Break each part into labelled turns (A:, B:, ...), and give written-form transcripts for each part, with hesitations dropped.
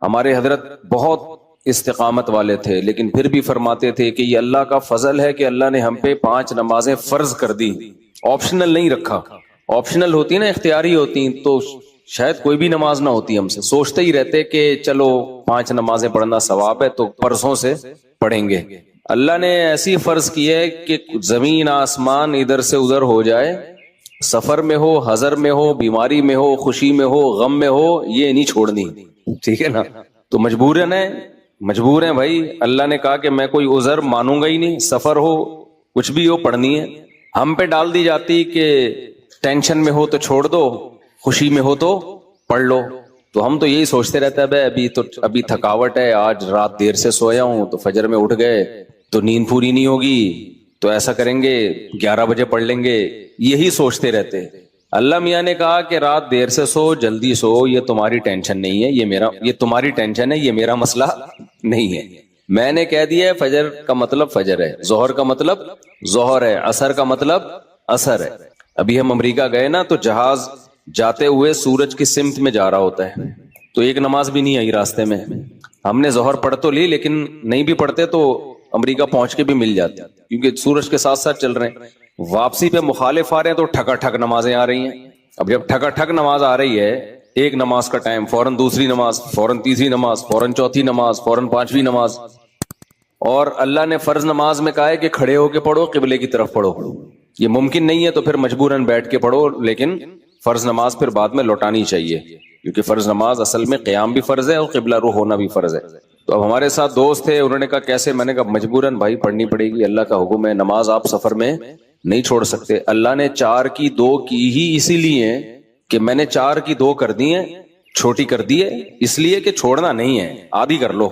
A: ہمارے حضرت بہت استقامت والے تھے، لیکن پھر بھی فرماتے تھے کہ یہ اللہ کا فضل ہے کہ اللہ نے ہم پہ 5 نمازیں فرض کر دی، آپشنل نہیں رکھا۔ آپشنل ہوتی نا، اختیاری ہوتی تو شاید کوئی بھی نماز نہ ہوتی، ہم سے سوچتے ہی رہتے کہ چلو 5 نمازیں پڑھنا ثواب ہے تو پرسوں سے پڑھیں گے۔ اللہ نے ایسی فرض کی ہے کہ زمین آسمان ادھر سے ادھر ہو جائے، سفر میں ہو، حضر میں ہو، بیماری میں ہو، خوشی میں ہو، غم میں ہو، یہ نہیں چھوڑنی، ٹھیک ہے نا؟ تو مجبور ہیں بھائی۔ اللہ نے کہا کہ میں کوئی عذر مانوں گا ہی نہیں، سفر ہو کچھ بھی ہو پڑھنی ہے۔ ہم پہ ڈال دی جاتی کہ ٹینشن میں ہو تو چھوڑ دو، خوشی میں ہو تو پڑھ لو۔ تو ہم تو یہی سوچتے رہتے ہیں بھائی ابھی تھکاوٹ ہے، آج رات دیر سے سویا ہوں تو فجر میں اٹھ گئے تو نیند پوری نہیں ہوگی، تو ایسا کریں گے 11 بجے پڑھ لیں گے، یہی سوچتے رہتے۔ اللہ میاں نے کہا کہ رات دیر سے سو، جلدی سو، یہ تمہاری ٹینشن نہیں ہے، یہ تمہاری ٹینشن ہے، یہ میرا مسئلہ نہیں ہے۔ میں نے کہہ دیا ہے فجر کا مطلب فجر ہے، ظہر کا مطلب ظہر ہے، عصر کا مطلب عصر ہے۔ ابھی ہم امریکہ گئے نا تو جہاز جاتے ہوئے سورج کی سمت میں جا رہا ہوتا ہے، تو ایک نماز بھی نہیں آئی راستے میں۔ ہم نے ظہر پڑھ تو لی، لیکن نہیں بھی پڑھتے تو امریکہ پہنچ کے بھی مل جاتے، کیونکہ سورج کے ساتھ ساتھ چل رہے ہیں۔ واپسی پہ مخالف آ رہے ہیں تو ٹھکا ٹھک نمازیں آ رہی ہیں۔ اب جب ٹھکا ٹھک نماز آ رہی ہے، ایک نماز کا ٹائم، فوراً دوسری نماز، فوراً تیسری نماز، فوراً چوتھی نماز، فوراً 5ویں نماز۔ اور اللہ نے فرض نماز میں کہا ہے کہ کھڑے ہو کے پڑھو، قبلے کی طرف پڑھو۔ یہ ممکن نہیں ہے تو پھر مجبوراً بیٹھ کے پڑھو، لیکن فرض نماز پھر بعد میں لوٹانی چاہیے، کیونکہ فرض نماز اصل میں قیام بھی فرض ہے اور قبلہ رخ ہونا بھی فرض ہے۔ تو اب ہمارے ساتھ دوست تھے، انہوں نے کہا کیسے؟ میں نے کہا مجبوراً بھائی پڑھنی پڑے گی، اللہ کا حکم ہے، نماز آپ سفر میں نہیں چھوڑ سکتے۔ اللہ نے 4 کی 2 کی ہی اسی لیے کہ میں نے 4 کی 2 کر دی ہیں، چھوٹی کر دی ہے اس لیے کہ چھوڑنا نہیں ہے، آدھی کر لو۔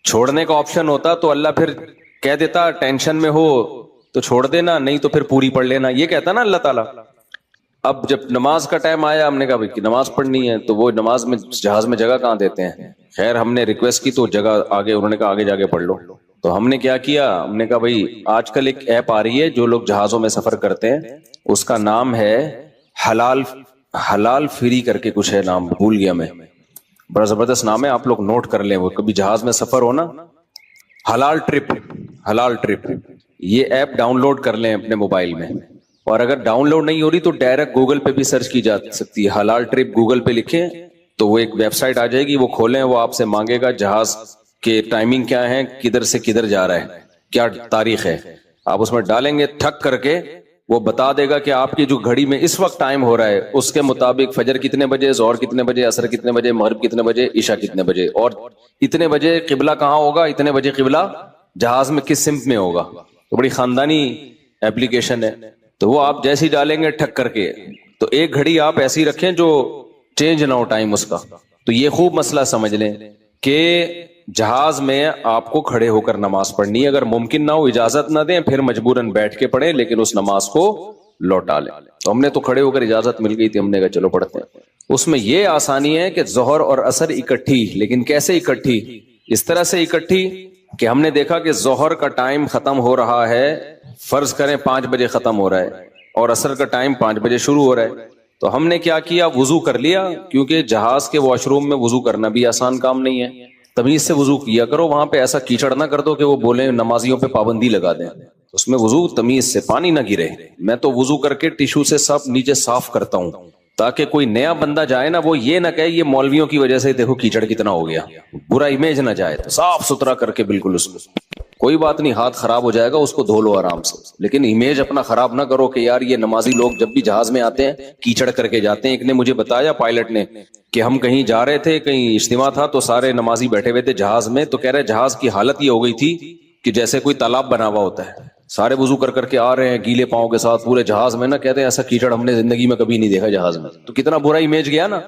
A: چھوڑنے کا آپشن ہوتا تو اللہ پھر کہہ دیتا ٹینشن میں ہو تو چھوڑ دینا، نہیں تو پھر پوری پڑھ لینا، یہ کہتا نا اللہ تعالیٰ۔ اب جب نماز کا ٹائم آیا، ہم نے کہا بھائی نماز پڑھنی ہے، تو وہ نماز میں جہاز میں جگہ کہاں دیتے ہیں؟ خیر ہم نے ریکویسٹ کی تو جگہ آگے، انہوں نے کہا آگے جا کے پڑھ لو۔ تو ہم نے کیا کیا، ہم نے کہا بھائی آج کل ایک ایپ آ رہی ہے جو لوگ جہازوں میں سفر کرتے ہیں، اس کا نام ہے حلال فری کر کے کچھ ہے، نام بھول گیا میں، بڑا زبردست نام ہے، آپ لوگ نوٹ کر لیں، وہ کبھی جہاز میں سفر ہو نا، حلال ٹرپ، یہ ایپ ڈاؤن لوڈ کر لیں اپنے موبائل میں۔ اور اگر ڈاؤن لوڈ نہیں ہو رہی تو ڈائریکٹ گوگل پہ بھی سرچ کی جا سکتی ہے، حلال ٹرپ گوگل پہ لکھیں تو وہ ایک ویب سائٹ آ جائے گی، وہ کھولیں، وہ آپ سے مانگے گا جہاز کے ٹائمنگ کیا ہے، کدھر سے کدھر جا رہا ہے، کیا تاریخ ہے، آپ اس میں ڈالیں گے، ٹھک کر کے وہ بتا دے گا کہ آپ کی جو گھڑی میں اس وقت ٹائم ہو رہا ہے اس کے مطابق فجر کتنے بجے، ظہر کتنے بجے، عصر کتنے بجے، مغرب کتنے بجے، عشاء کتنے بجے، اور اتنے بجے قبلہ کہاں ہوگا، اتنے بجے قبلہ جہاز میں کس سمت میں ہوگا۔ تو بڑی خاندانی ایپلیکیشن ہے، تو وہ آپ جیسے ہی ڈالیں گے ٹھک کر کے، تو ایک گھڑی آپ ایسی رکھیں جو چینج نہ ہو ٹائم اس کا۔ تو یہ خوب مسئلہ سمجھ لیں کہ جہاز میں آپ کو کھڑے ہو کر نماز پڑھنی ہے، اگر ممکن نہ ہو اجازت نہ دیں پھر مجبوراً بیٹھ کے پڑھیں، لیکن اس نماز کو لوٹا لیں۔ تو ہم نے تو کھڑے ہو کر اجازت مل گئی تھی، ہم نے کہا چلو پڑھتے ہیں۔ اس میں یہ آسانی ہے کہ ظہر اور عصر اکٹھی، لیکن کیسے اکٹھی؟ اس طرح سے اکٹھی کہ ہم نے دیکھا کہ ظہر کا ٹائم ختم ہو رہا ہے، فرض کریں 5 بجے ختم ہو رہا ہے، اور عصر کا ٹائم 5 بجے شروع ہو رہا ہے، تو ہم نے کیا کیا، وضو کر لیا، کیونکہ جہاز کے واش روم میں وضو کرنا بھی آسان کام نہیں ہے، تمیز سے وضو کیا کرو، وہاں پہ ایسا کیچڑ نہ کر دو کہ وہ بولیں نمازیوں پہ پابندی لگا دیں، اس میں وضو تمیز سے، پانی نہ گرے۔ میں تو وضو کر کے ٹیشو سے سب نیچے صاف کرتا ہوں تاکہ کوئی نیا بندہ جائے نا وہ یہ نہ کہے یہ مولویوں کی وجہ سے دیکھو کیچڑ کتنا ہو گیا، برا امیج نہ جائے، تو صاف ستھرا کر کے بالکل اس کو، کوئی بات نہیں، ہاتھ خراب ہو جائے گا اس کو دھو لو آرام سے، لیکن امیج اپنا خراب نہ کرو کہ یار یہ نمازی لوگ جب بھی جہاز میں آتے ہیں کیچڑ کر کے جاتے ہیں۔ ایک نے مجھے بتایا، پائلٹ نے، کہ ہم کہیں جا رہے تھے، کہیں اجتماع تھا، تو سارے نمازی بیٹھے ہوئے تھے جہاز میں، تو کہہ رہے جہاز کی حالت یہ ہو گئی تھی کہ جیسے کوئی تالاب بنا ہوا ہوتا ہے، سارے وضو کر کر کے آ رہے ہیں گیلے پاؤں کے ساتھ پورے جہاز میں، نا کہتے ہیں ایسا کیچڑ ہم نے زندگی میں کبھی نہیں دیکھا جہاز میں، تو کتنا برا امیج گیا نا۔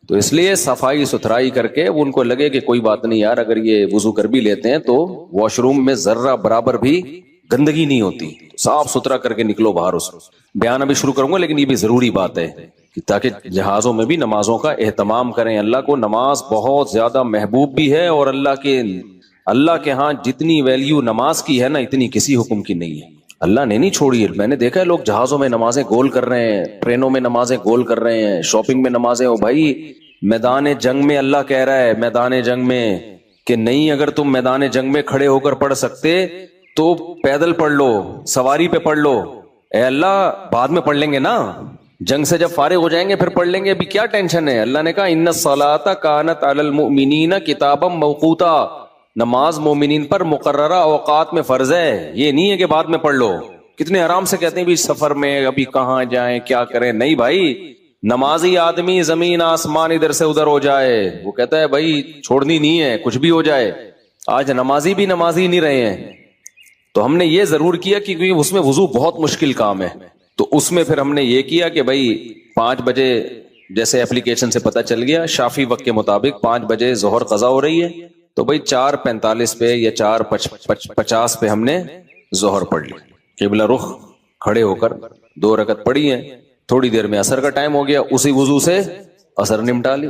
A: تو اس لیے صفائی ستھرائی کر کے ان کو لگے کہ کوئی بات نہیں یار، اگر یہ وضو کر بھی لیتے ہیں تو واش روم میں ذرہ برابر بھی گندگی نہیں ہوتی، صاف ستھرا کر کے نکلو باہر۔ اس بیان ابھی شروع کروں گا، لیکن یہ بھی ضروری بات ہے کہ تاکہ جہازوں میں بھی نمازوں کا اہتمام کریں۔ اللہ کو نماز بہت زیادہ محبوب بھی ہے، اور اللہ کے ہاں جتنی ویلیو نماز کی ہے نا اتنی کسی حکم کی نہیں ہے، اللہ نے نہیں چھوڑی ہے۔ میں نے دیکھا ہے لوگ جہازوں میں نمازیں گول کر رہے ہیں، ٹرینوں میں نمازیں گول کر رہے ہیں، شاپنگ میں نمازیں، ہو بھائی میدان جنگ میں اللہ کہہ رہا ہے میدان جنگ میں کہ نہیں، اگر تم میدان جنگ میں کھڑے ہو کر پڑھ سکتے تو پیدل پڑھ لو، سواری پہ پڑھ لو۔ اے اللہ بعد میں پڑھ لیں گے نا، جنگ سے جب فارغ ہو جائیں گے پھر پڑھ لیں گے، ابھی کیا ٹینشن ہے؟ اللہ نے کہا ان الصلاۃ کانت علی المؤمنین کتابا موقوتا، نماز مومنین پر مقررہ اوقات میں فرض ہے، یہ نہیں ہے کہ بعد میں پڑھ لو۔ کتنے آرام سے کہتے ہیں بھی سفر میں ابھی کہاں جائیں کیا کریں، نہیں بھائی، نمازی آدمی زمین آسمان ادھر سے ادھر ہو جائے وہ کہتا ہے بھائی چھوڑنی نہیں ہے، کچھ بھی ہو جائے۔ آج نمازی بھی نمازی نہیں رہے ہیں، تو ہم نے یہ ضرور کیا کہ کیونکہ اس میں وضو بہت مشکل کام ہے، تو اس میں پھر ہم نے یہ کیا کہ بھائی 5 بجے جیسے اپلیکیشن سے پتہ چل گیا شافی وقت کے مطابق 5 بجے ظہر قضا ہو رہی ہے، تو بھائی 4:45 پہ یا 4:50 پہ ہم نے ظہر پڑھ لی، قبلہ رخ کھڑے ہو کر 2 رکعت پڑھی ہیں، تھوڑی دیر میں عصر کا ٹائم ہو گیا، اسی وضو سے عصر نمٹا لی،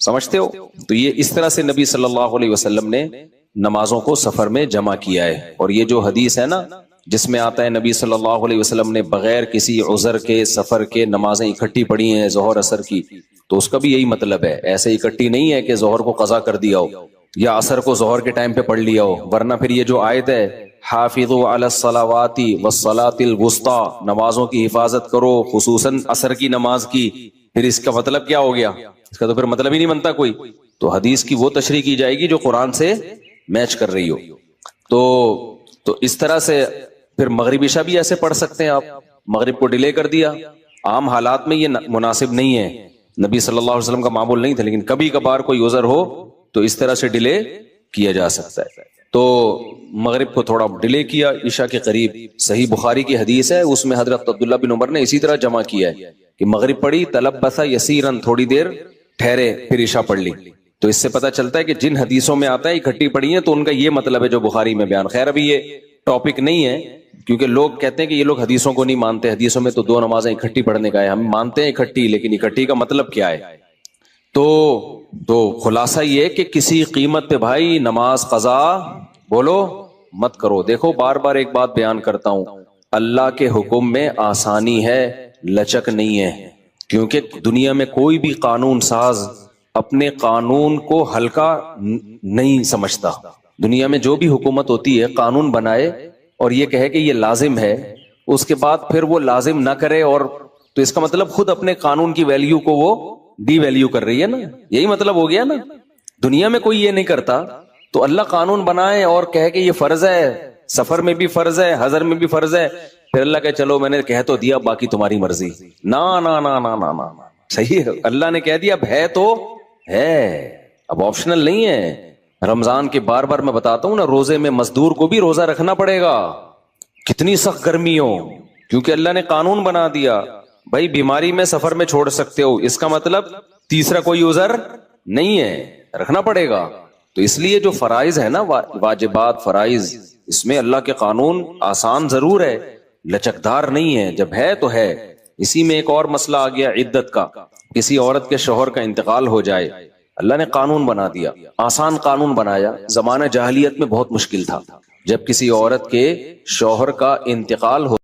A: سمجھتے ہو؟ تو یہ اس طرح سے نبی صلی اللہ علیہ وسلم نے نمازوں کو سفر میں جمع کیا ہے۔ اور یہ جو حدیث ہے نا جس میں آتا ہے نبی صلی اللہ علیہ وسلم نے بغیر کسی عذر کے سفر کے نمازیں اکٹھی پڑھی ہیں ظہر عصر کی، تو اس کا بھی یہی مطلب ہے، ایسے اکٹھی نہیں ہے کہ ظہر کو قضا کر دیا ہو یا عصر کو ظہر کے ٹائم پہ پڑھ لیا ہو، ورنہ پھر یہ جو آیت ہے حافظوا علی الصلاوات والصلاۃ الوسطی، نمازوں کی حفاظت کرو خصوصاً عصر کی نماز کی، پھر اس کا مطلب کیا ہو گیا؟ اس کا تو پھر مطلب ہی نہیں بنتا کوئی، تو حدیث کی وہ تشریح کی جائے گی جو قرآن سے میچ کر رہی ہو۔ تو اس طرح سے پھر مغرب عشاء بھی ایسے پڑھ سکتے ہیں آپ، مغرب کو ڈیلے کر دیا، عام حالات میں یہ مناسب نہیں ہے، نبی صلی اللہ علیہ وسلم کا معمول نہیں تھا، لیکن کبھی کبھار کوئی عذر ہو تو اس طرح سے ڈیلے کیا جا سکتا ہے۔ تو مغرب کو تھوڑا ڈیلے کیا عشاء کے قریب، صحیح بخاری کی حدیث ہے، اس میں حضرت عبداللہ بن عمر نے اسی طرح جمع کیا ہے کہ مغرب پڑھی تلبث یسیرن، تھوڑی دیر ٹھہرے پھر عشاء پڑھ لی۔ تو اس سے پتہ چلتا ہے کہ جن حدیثوں میں آتا ہے اکٹھی پڑھی ہیں تو ان کا یہ مطلب ہے جو بخاری میں بیان۔ خیر ابھی یہ ٹاپک نہیں ہے کیونکہ لوگ کہتے ہیں کہ یہ لوگ حدیثوں کو نہیں مانتے، حدیثوں میں تو 2 نمازیں اکٹھی پڑھنے کا ہے، ہم مانتے ہیں اکٹھی، لیکن اکٹھی کا مطلب کیا ہے؟ تو خلاصہ یہ کہ کسی قیمت پہ بھائی نماز قضا بولو مت کرو۔ دیکھو بار بار ایک بات بیان کرتا ہوں، اللہ کے حکم میں آسانی ہے، لچک نہیں ہے، کیونکہ دنیا میں کوئی بھی قانون ساز اپنے قانون کو ہلکا نہیں سمجھتا۔ دنیا میں جو بھی حکومت ہوتی ہے قانون بنائے اور یہ کہے کہ یہ لازم ہے، اس کے بعد پھر وہ لازم نہ کرے، اور تو اس کا مطلب خود اپنے قانون کی ویلیو کو وہ ڈی ویلیو کر رہی ہے نا، یہی مطلب ہو گیا نا۔ دنیا میں کوئی یہ نہیں کرتا، تو اللہ قانون بنائے اور کہے کہ یہ فرض ہے، سفر میں بھی فرض ہے، حضر میں بھی فرض ہے، پھر اللہ کہ چلو میں نے کہہ تو دیا باقی تمہاری مرضی۔ نا نا نا نا نا نا، صحیح ہے، اللہ نے کہہ دیا اب ہے تو ہے، اب آپشنل نہیں ہے۔ رمضان کے بار بار میں بتاتا ہوں نا، روزے میں مزدور کو بھی روزہ رکھنا پڑے گا، کتنی سخت گرمی ہو، کیونکہ اللہ نے قانون بنا دیا بھائی بیماری میں سفر میں چھوڑ سکتے ہو، اس کا مطلب تیسرا کوئی عذر نہیں ہے، رکھنا پڑے گا۔ تو اس لیے جو فرائض ہے نا، واجبات فرائض، اس میں اللہ کے قانون آسان ضرور ہے، لچکدار نہیں ہے، جب ہے تو ہے۔ اسی میں ایک اور مسئلہ آ گیا عدت کا، کسی عورت کے شوہر کا انتقال ہو جائے، اللہ نے قانون بنا دیا، آسان قانون بنایا۔ زمانہ جاہلیت میں بہت مشکل تھا، جب کسی عورت کے شوہر کا انتقال ہو